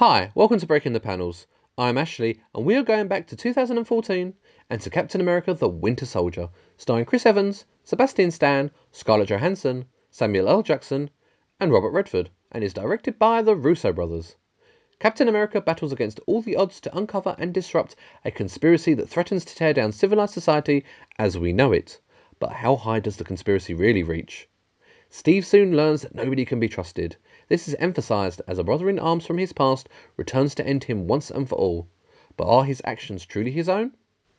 Hi, welcome to Breaking the Panels. I'm Ashley, and we are going back to 2014 and to Captain America the Winter Soldier, starring Chris Evans, Sebastian Stan, Scarlett Johansson, Samuel L. Jackson, and Robert Redford, and is directed by the Russo brothers. Captain America battles against all the odds to uncover and disrupt a conspiracy that threatens to tear down civilized society as we know it. But how high does the conspiracy really reach? Steve soon learns that nobody can be trusted. This is emphasized as a brother in arms from his past returns to end him once and for all. But are his actions truly his own?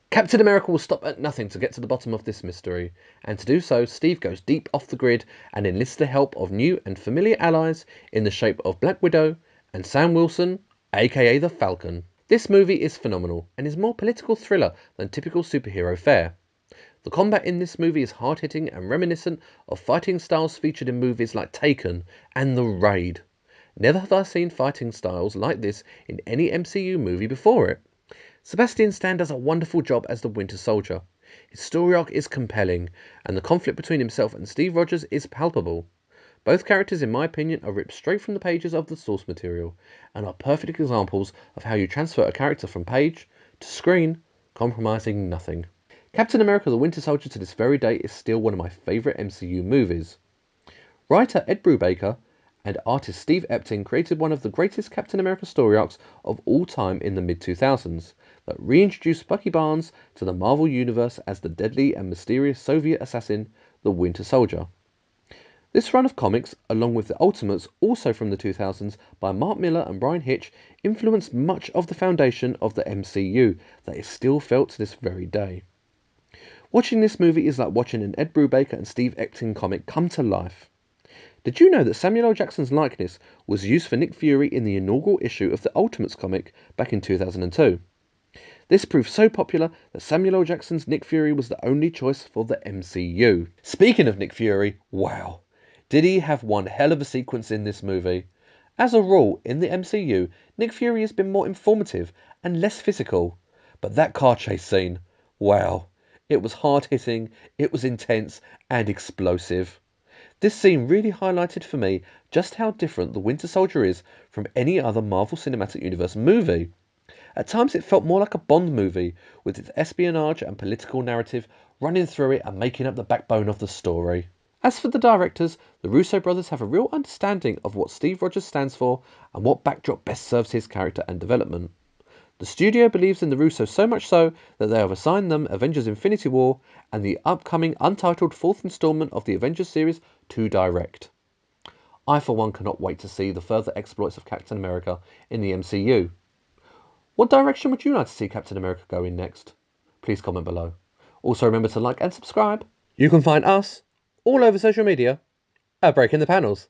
Captain America will stop at nothing to get to the bottom of this mystery, and to do so, Steve goes deep off the grid and enlists the help of new and familiar allies in the shape of Black Widow and Sam Wilson, aka the Falcon. This movie is phenomenal and is more political thriller than typical superhero fare. The combat in this movie is hard-hitting and reminiscent of fighting styles featured in movies like Taken and The Raid. Never have I seen fighting styles like this in any MCU movie before it. Sebastian Stan does a wonderful job as the Winter Soldier. His story arc is compelling, and the conflict between himself and Steve Rogers is palpable. Both characters, in my opinion, are ripped straight from the pages of the source material, and are perfect examples of how you transfer a character from page to screen, compromising nothing. Captain America the Winter Soldier to this very day is still one of my favourite MCU movies. Writer Ed Brubaker and artist Steve Epting created one of the greatest Captain America story arcs of all time in the mid-2000s that reintroduced Bucky Barnes to the Marvel Universe as the deadly and mysterious Soviet assassin, the Winter Soldier. This run of comics, along with the Ultimates, also from the 2000s, by Mark Millar and Brian Hitch, influenced much of the foundation of the MCU that is still felt to this very day. Watching this movie is like watching an Ed Brubaker and Steve Epting comic come to life. Did you know that Samuel L. Jackson's likeness was used for Nick Fury in the inaugural issue of the Ultimates comic back in 2002? This proved so popular that Samuel L. Jackson's Nick Fury was the only choice for the MCU. Speaking of Nick Fury, wow, did he have one hell of a sequence in this movie. As a rule, in the MCU, Nick Fury has been more informative and less physical. But that car chase scene, wow. It was hard-hitting, it was intense, and explosive. This scene really highlighted for me just how different The Winter Soldier is from any other Marvel Cinematic Universe movie. At times it felt more like a Bond movie, with its espionage and political narrative running through it and making up the backbone of the story. As for the directors, the Russo brothers have a real understanding of what Steve Rogers stands for and what backdrop best serves his character and development. The studio believes in the Russos so much so that they have assigned them Avengers Infinity War and the upcoming untitled fourth installment of the Avengers series to direct. I for one cannot wait to see the further exploits of Captain America in the MCU. What direction would you like to see Captain America go in next? Please comment below. Also remember to like and subscribe. You can find us all over social media at Breaking the Panels.